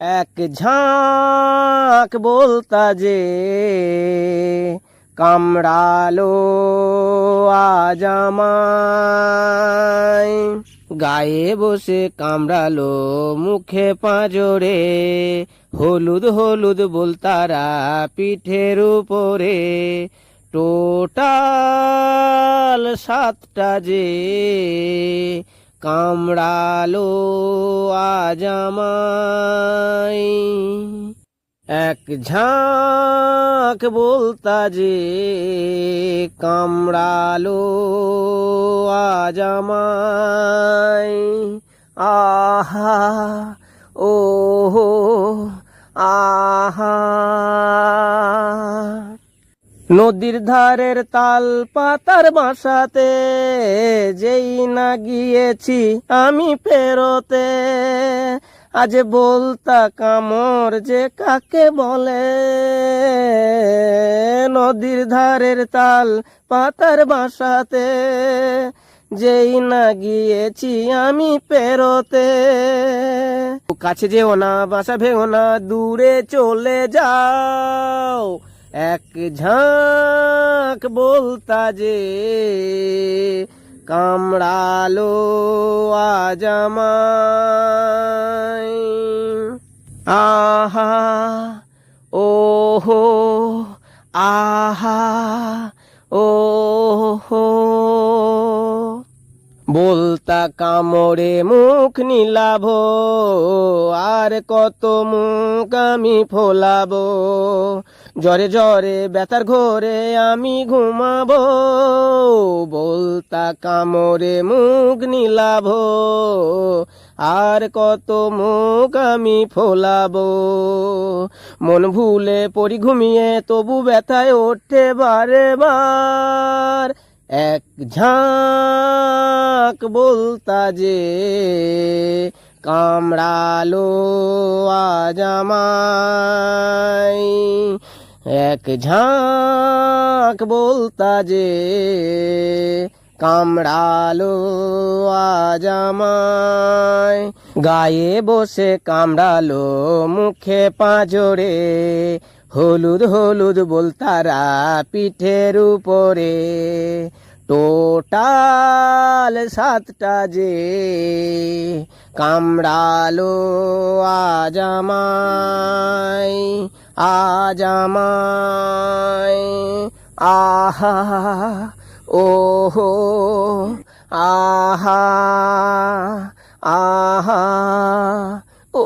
এক ঝাঁক বলতা যে কামড়ালো আজ আমায়, গায়ে বসে কামড়ালো মুখে পাঁজরে, হলুদ হলুদ বলতারা পিঠের উপরে, টোটাল 7টা যে কামড়ালো আজ আমায়। এক ঝাঁক বলতা যে কামড়ালো আজ আমায়। আহা ওহো আহা, নদীর ধারের তাল পাতার বাসাতে যেই না গিয়েছি আমি ফেরতে, আজ বলতা কামড় যে কাকে বলে। নদীর ধারের তাল পাতার বাসাতে যেই না গিয়েছি আমি পেরোতে, কাছে যেও না বাসা ভেও না দূরে চলে যাও, এক ঝাঁক বলতা যে কামড়ালো আজ আমায়। আহা ওহো আহা ওহো, বলতা কামড়ে মুখ নিলাভো, আর কত মুখ আমি ফোলাবো, জ্বরে জ্বরে ব্যথার ঘোরে আমি ঘুমাবো, বলতা কামড়ে মুখ নিলাভো, আর কত মুখ আমি ফোলাবো, মন ভুলে পড়ি ঘুমিয়ে তবু ব্যথায় ওঠে বারে বার, এক ঝাঁক বলতা যে কামড়ালো আজ আমায়। এক ঝাঁক বলতা যে কামড়ালো আজ আমায়, গায়ে বসে কামড়ালো মুখে পাঁজরে, হলুদ হলুদ বলতারা পিঠের উপরে, টোটাল 7টা যে কামড়ালো আজ আমায়, আজ আমায়। আহা ওহো আহা আহা ও